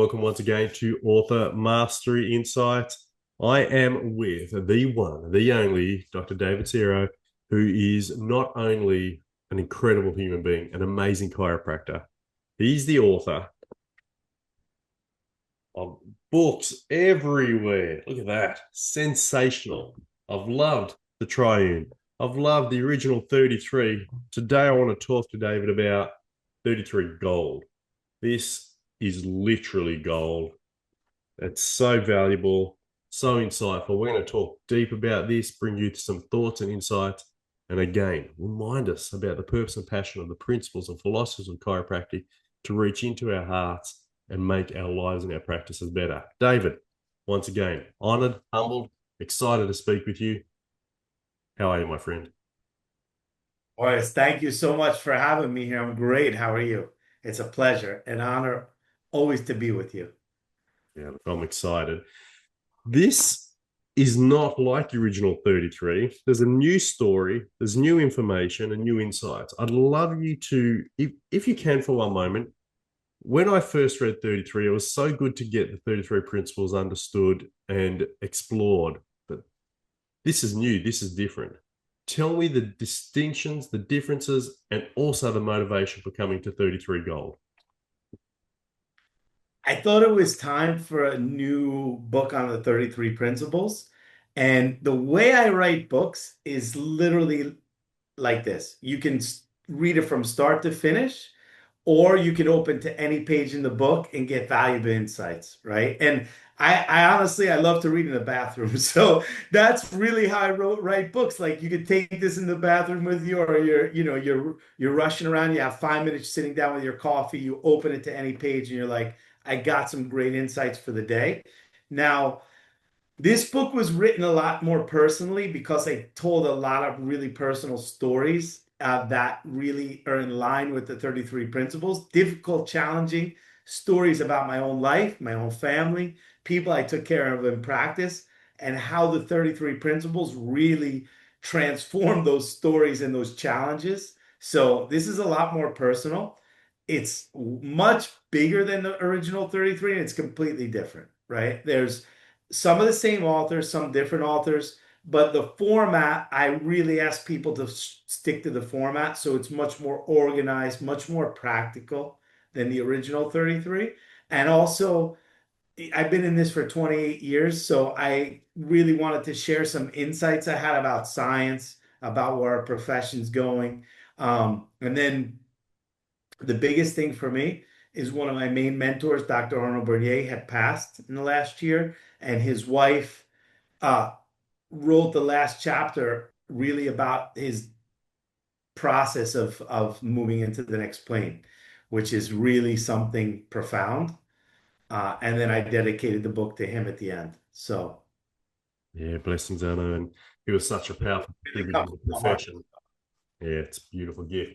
welcome once again to Author Mastery Insight. I am with the one, the only Dr. David Serio, who is not only an incredible human being, an amazing chiropractor. He's the author of books everywhere. Look at that. Sensational. I've loved the Triune. I've loved the original 33. Today I want to talk to David about 33 Gold. This is literally gold. It's so valuable, so insightful. We're going to talk deep about this, bring you to some thoughts and insights, and again, remind us about the purpose and passion of the principles and philosophies of chiropractic to reach into our hearts and make our lives and our practices better. David, once again, honored, humbled, excited to speak with you. How are you, my friend? Boris, thank you so much for having me here. I'm great. How are you? It's a pleasure, an honor always to be with you. Yeah, I'm excited. This is not like the original 33. There's a new story, there's new information and new insights. I'd love you to, if you can for one moment, when I first read 33, it was so good to get the 33 principles understood and explored. But this is new, this is different. Tell me the distinctions, the differences, and also the motivation for coming to 33 Gold. I thought it was time for a new book on the 33 principles. And the way I write books is literally like this. You can read it from start to finish, or you can open to any page in the book and get valuable insights, right? And I honestly, I love to read in the bathroom. So that's really how write books. Like you could take this in the bathroom with you, or you're rushing around, you have 5 minutes sitting down with your coffee, you open it to any page and you're like, I got some great insights for the day. Now, this book was written a lot more personally because I told a lot of really personal stories that really are in line with the 33 principles. Difficult, challenging stories about my own life, my own family, people I took care of in practice, and how the 33 principles really transform those stories and those challenges. So this is a lot more personal. It's much bigger than the original 33 and it's completely different, right? There's some of the same authors, some different authors, but the format, I really ask people to stick to the format. So it's much more organized, much more practical than the original 33. And also, I've been in this for 28 years, so I really wanted to share some insights I had about science, about where our profession's going. And then the biggest thing for me is one of my main mentors, Dr. Arnold Bernier, had passed in the last year, and his wife uh, wrote the last chapter really about his process of moving into the next plane, which is really something profound. And then I dedicated the book to him at the end. So Yeah, blessings, Anna. And he was such a powerful really contributor comes to the from the heart. profession. Yeah, it's a beautiful gift.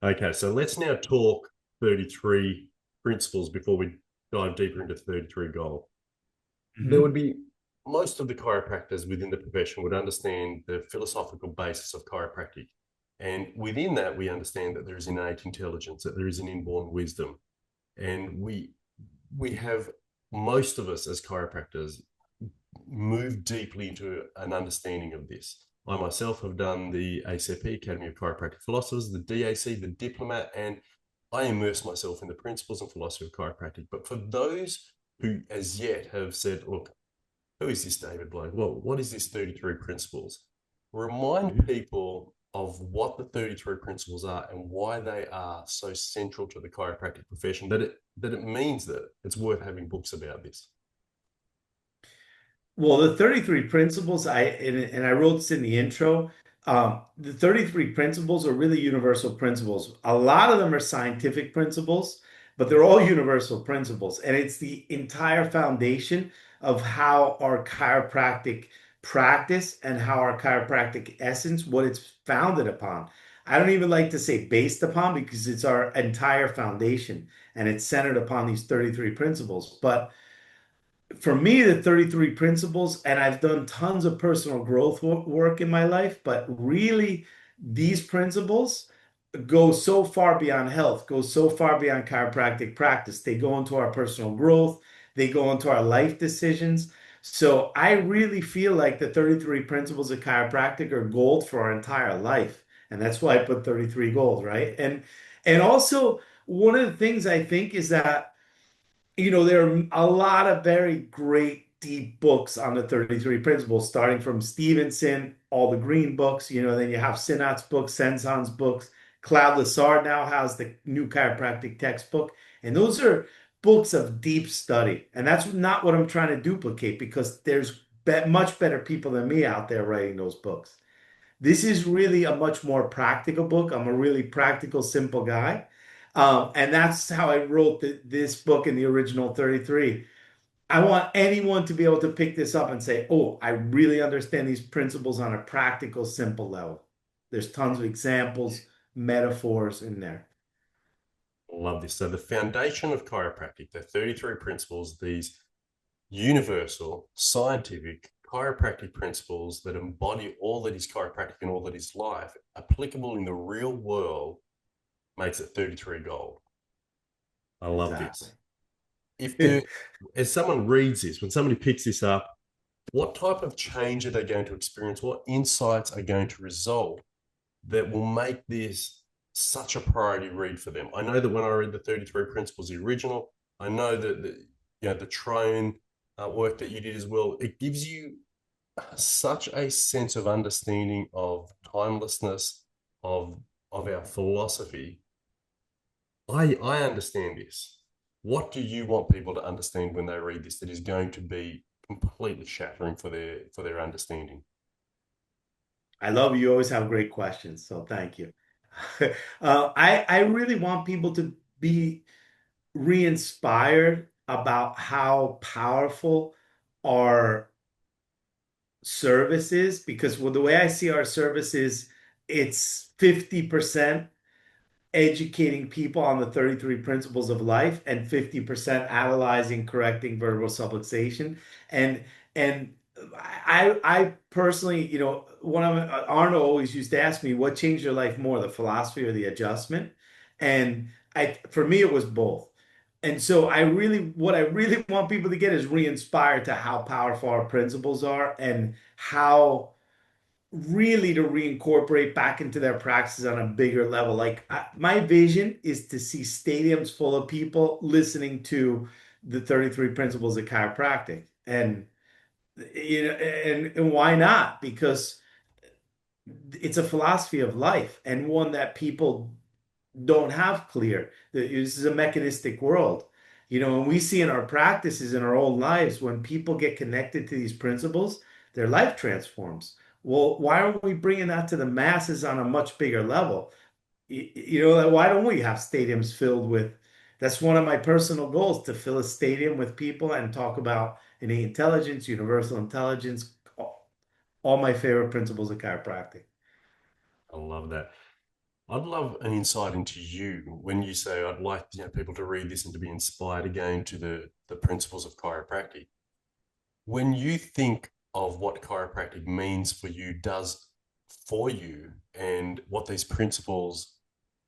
Okay, so let's now talk 33 principles before we dive deeper into 33 gold. There would Mhm. be most of the chiropractors within the profession would understand the philosophical basis of chiropractic. And within that, we understand that there is innate intelligence, that there is an inborn wisdom. And we have most of us as chiropractors move deeply into an understanding of this. I myself have done the ACP, Academy of Chiropractic Philosophers, the DAC, the Diplomat, and I immerse myself in the principles and philosophy of chiropractic. But for those who as yet have said, look, who is this David bloke? Well, what is this 33 principles? Remind people of what the 33 principles are and why they are so central to the chiropractic profession that it means that it's worth having books about this. Well, the 33 principles, and I wrote this in the intro. The 33 principles are really universal principles. A lot of them are scientific principles, but they're all universal principles. And it's the entire foundation of how our chiropractic practice and how our chiropractic essence, what it's founded upon. I don't even like to say based upon because it's our entire foundation and it's centered upon these 33 principles. But for me, the 33 principles, and I've done tons of personal growth work in my life, but really these principles go so far beyond health, go so far beyond chiropractic practice. They go into our personal growth, they go into our life decisions. So I really feel like the 33 principles of chiropractic are gold for our entire life. And that's why I put 33 gold, right? And also one of the things I think is that there are a lot of very great deep books on the 33 principles, starting from Stevenson, all the green books, then you have Sinat's books, Senson's books. Cloud Lessard now has the new chiropractic textbook. And those are books of deep study. And that's not what I'm trying to duplicate because there's much better people than me out there writing those books. This is really a much more practical book. I'm a really practical, simple guy. And that's how I wrote this book in the original 33. I want anyone to be able to pick this up and say, oh, I really understand these principles on a practical, simple level. There's tons of examples, metaphors in there. Love this. So the foundation of chiropractic, the 33 principles, these universal, scientific chiropractic principles that embody all that is chiropractic and all that is life, applicable in the real world, makes it 33 gold. I love Exactly. this. If the as someone reads this, when somebody picks this up, what type of change are they going to experience? What insights are going to result that will make this such a priority read for them? I know that when I read the 33 Principles, the original, I know that the Trone work that you did as well, it gives you such a sense of understanding of timelessness of our philosophy. I understand this. What do you want people to understand when they read this that is going to be completely shattering for their understanding? I love you. Always have great questions. So thank you. I really want people to be re-inspired about how powerful our service is because the way I see our service is it's 50% educating people on the 33 principles of life and 50% analyzing, correcting vertebral subluxation. And and I personally, one of Arno always used to ask me, what changed your life more, the philosophy or the adjustment? And for me, it was both. And so what I really want people to get is re-inspired to how powerful our principles are and how really to reincorporate back into their practices on a bigger level. Like my vision is to see stadiums full of people listening to the 33 principles of chiropractic. And and why not? Because it's a philosophy of life and one that people don't have clear. This is a mechanistic world. And we see in our practices in our own lives, when people get connected to these principles, their life transforms. Well, why aren't we bringing that to the masses on a much bigger level? Why don't we have stadiums filled with? That's one of my personal goals, to fill a stadium with people and talk about innate intelligence, universal intelligence, all my favorite principles of chiropractic. I love that. I'd love an insight into you when you say I'd like people to read this and to be inspired again to the principles of chiropractic. When you think of what chiropractic means for you, does for you, and what these principles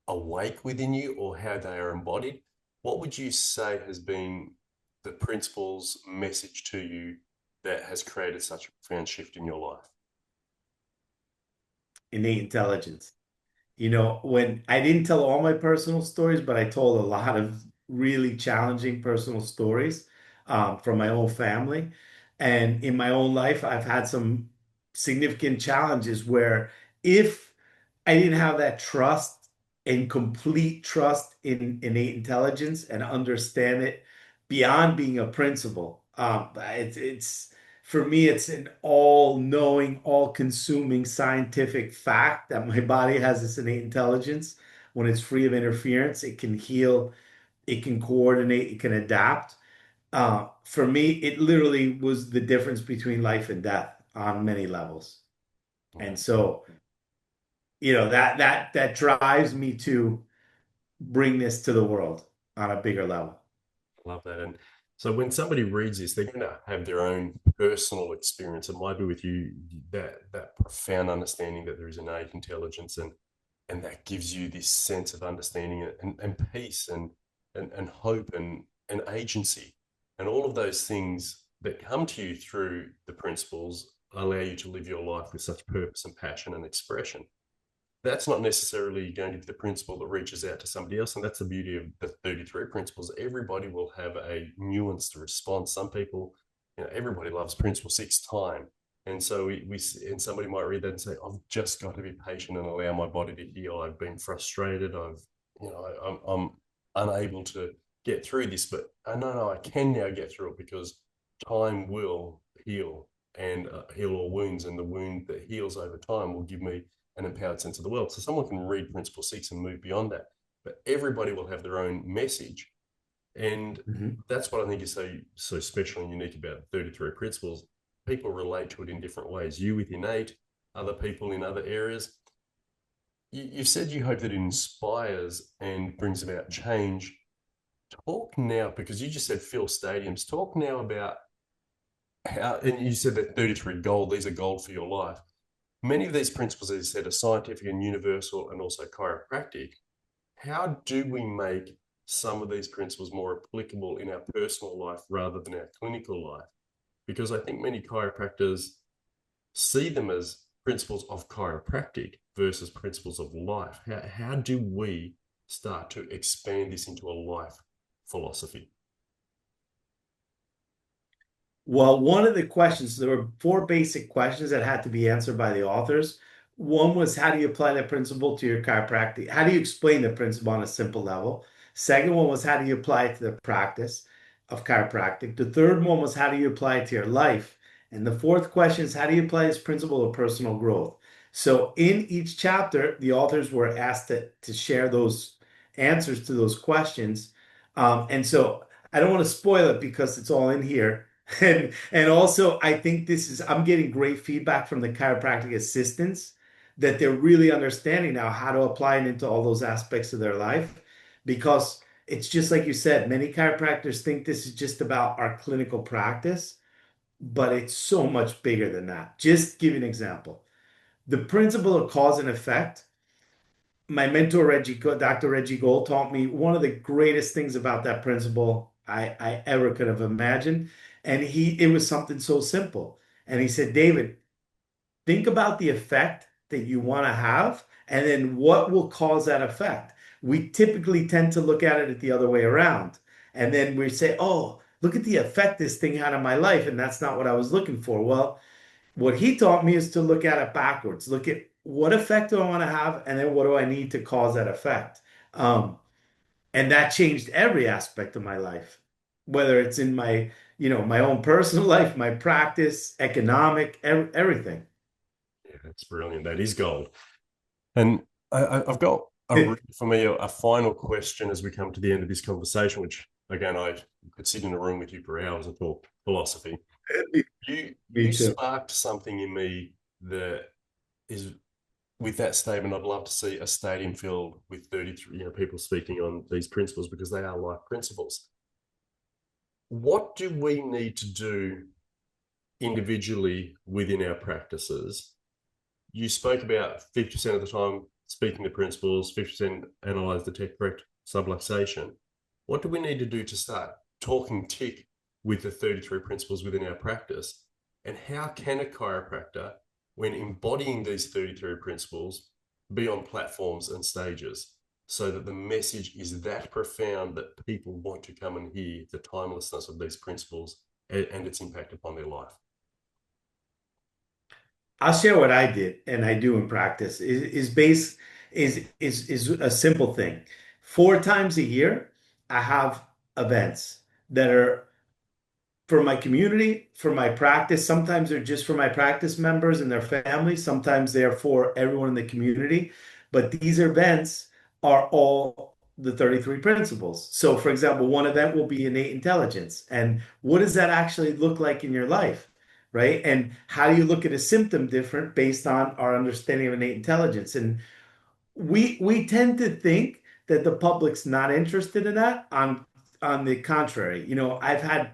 awake within you or how they are embodied, what would you say has been the principles message to you that has created such a profound shift in your life? Innate intelligence. When I didn't tell all my personal stories, but I told a lot of really challenging personal stories from my own family. And in my own life, I've had some significant challenges where if I didn't have that trust and complete trust in innate intelligence and understand it beyond being a principle. It's for me, it's an all-knowing, all-consuming scientific fact that my body has this innate intelligence. When it's free of interference, it can heal, it can coordinate, it can adapt. For me, it literally was the difference between life and death on many levels. Yeah, And so that drives me to bring this to the world on a bigger level. I love that. And so when somebody reads this, they're going to have their own personal experience. It might be with you that profound understanding that there is innate intelligence. And and that gives you this sense of understanding and peace and hope and agency. And all of those things that come to you through the principles allow you to live your life with such purpose and passion and expression. That's not necessarily going to be the principle that reaches out to somebody else. And that's the beauty of the 33 principles. Everybody will have a nuanced response. Some people, everybody loves principle six, time. And so and somebody might read that and say, I've just got to be patient and allow my body to heal. I've been frustrated. I'm unable to get through this, but I know I can now get through it because time will heal and heal all wounds. And the wound that heals over time will give me an empowered sense of the world. So someone can read Principle 6 and move beyond that, but everybody will have their own message. And Mhm. that's what I think is so special and unique about 33 principles. People relate to it in different ways. You with innate, other people in other areas. You've said you hope that it inspires and brings about change. Talk now, because you just said fill stadiums. Talk now about how, and you said that 33 gold, these are gold for your life. Many of these principles, as you said, are scientific and universal and also chiropractic. How do we make some of these principles more applicable in our personal life rather than our clinical life? Because I think many chiropractors see them as principles of chiropractic versus principles of life. How do we start to expand this into a life philosophy? Well, one of the questions, there were four basic questions that had to be answered by the authors. One was, how do you apply that principle to your chiropractic? How do you explain the principle on a simple level? Second one was, how do you apply it to the practice of chiropractic? The third one was, how do you apply it to your life? And the fourth question is, how do you apply this principle to personal growth? So in each chapter, the authors were asked to share those answers to those questions. And so I don't want to spoil it because it's all in here. And also I think I'm getting great feedback from the chiropractic assistants that they're really understanding now how to apply it into all those aspects of their life, because it's just like you said, many chiropractors think this is just about our clinical practice, but it's so much bigger than that. Just give you an example. The principle of cause and effect, my mentor Dr. Reggie Gold taught me one of the greatest things about that principle I ever could have imagined. And it was something so simple. And he said, David, think about the effect that you want to have, and then what will cause that effect. We typically tend to look at it the other way around. And then we say, oh, look at the effect this thing had on my life. And that's not what I was looking for. Well, what he taught me is to look at it backwards. Look at what effect do I want to have, and then what do I need to cause that effect. Um, and that changed every aspect of my life, whether it's in my own personal life, my practice, economic, everything. Yeah, that's brilliant. That is gold. And I've got for me a final question as we come to the end of this conversation, which again I could sit in a room with you for hours and talk philosophy. You Me too. sparked something in me that is with that statement. I'd love to see a stadium filled with 33 people speaking on these principles because they are life principles. What do we need to do individually within our practices? You spoke about 50% of the time speaking the principles, 50% analyze, detect, correct, subluxation. What do we need to do to start talking tick with the 33 principles within our practice? And how can a chiropractor, when embodying these 33 principles, be on platforms and stages so that the message is that profound that people want to come and hear the timelessness of these principles and its impact upon their life? I'll share what I did and I do in practice is a simple thing. 4 times a year, I have events that are for my community, for my practice. Sometimes they're just for my practice members and their families. Sometimes they're for everyone in the community. But these events are all the 33 principles. So, for example, one event will be innate intelligence. And what does that actually look like in your life? Right? And how do you look at a symptom different based on our understanding of innate intelligence? And we tend to think that the public's not interested in that. On the contrary, I've had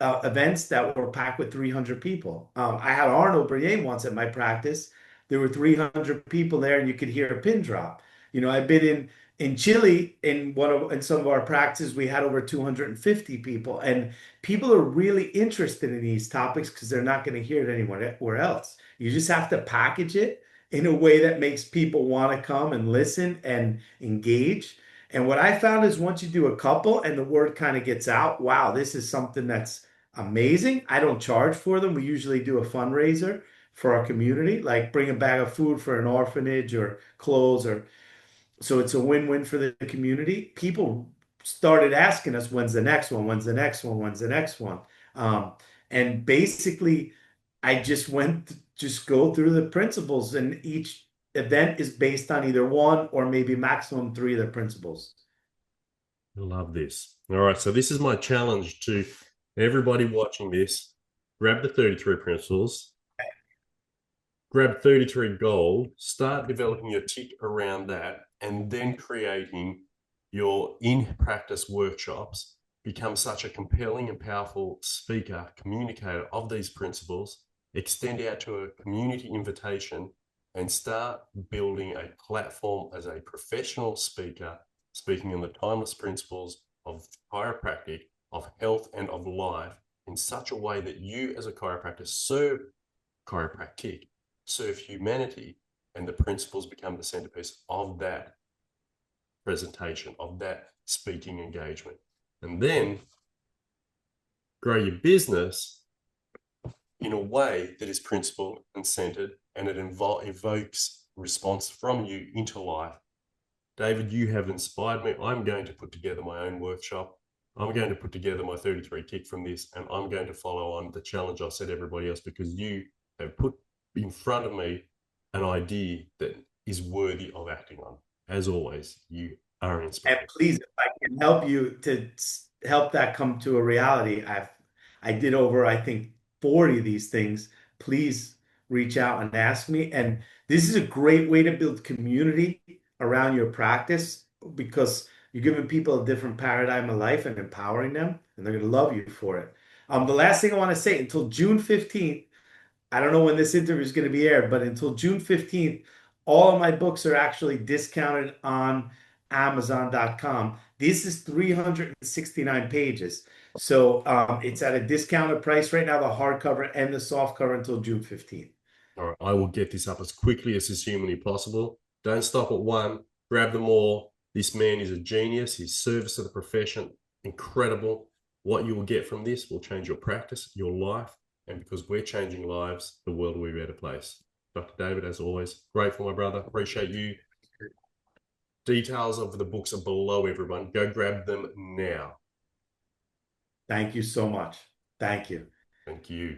events that were packed with 300 people. I had Arnold Brier once at my practice. there were 300 people there and you could hear a pin drop. I've been in Chile in some of our practices, we had over 250 people, and people are really interested in these topics because they're not going to hear it anywhere else. You just have to package it in a way that makes people want to come and listen and engage. And what I found is once you do a couple and the word kind of gets out, wow, this is something that's amazing. I don't charge for them. We usually do a fundraiser for our community, like bring a bag of food for an orphanage or clothes, or so it's a win-win for the community. People started asking us, when's the next one? When's the next one? When's the next one? Um, and basically, I just go through the principles, and each event is based on either one or maybe maximum three of the principles. I love this. All right, so this is my challenge to everybody watching this. Grab the 33 principles, grab 33 gold, start developing your tick around that, and then creating your in-practice workshops. Become such a compelling and powerful speaker, communicator of these principles, extend out to a community invitation, and start building a platform as a professional speaker, speaking on the timeless principles of chiropractic, of health, and of life in such a way that you as a chiropractor serve chiropractic, serve humanity, and the principles become the centerpiece of that presentation, of that speaking engagement. And then grow your business in a way that is principled and centered, and it evokes response from you into life. David, you have inspired me. I'm going to put together my own workshop. I'm going to put together my 33 tick from this, and I'm going to follow on the challenge I set everybody else, because you have put in front of me an idea that is worthy of acting on. As always, you are inspired. And please, if I can help you to help that come to a reality, I did over, I think, 40 of these things. Please reach out and ask me. And this is a great way to build community around your practice, because you're giving people a different paradigm of life and empowering them, and they're going to love you for it. The last thing I want to say, until June 15th, I don't know when this interview is going to be aired, but until June 15th, all of my books are actually discounted on Amazon.com. This is 369 pages. So it's at a discounted price right now, the hardcover and the soft cover, until June 15th. All right, I will get this up as quickly as is humanly possible. Don't stop at one, grab them all. This man is a genius. His service to the profession, incredible. What you will get from this will change your practice, your life, and because we're changing lives, the world will be a better place. Dr. David, as always, grateful, my brother. Appreciate you. Details of the books are below, everyone. Go grab them now. Thank you so much. Thank you. Thank you.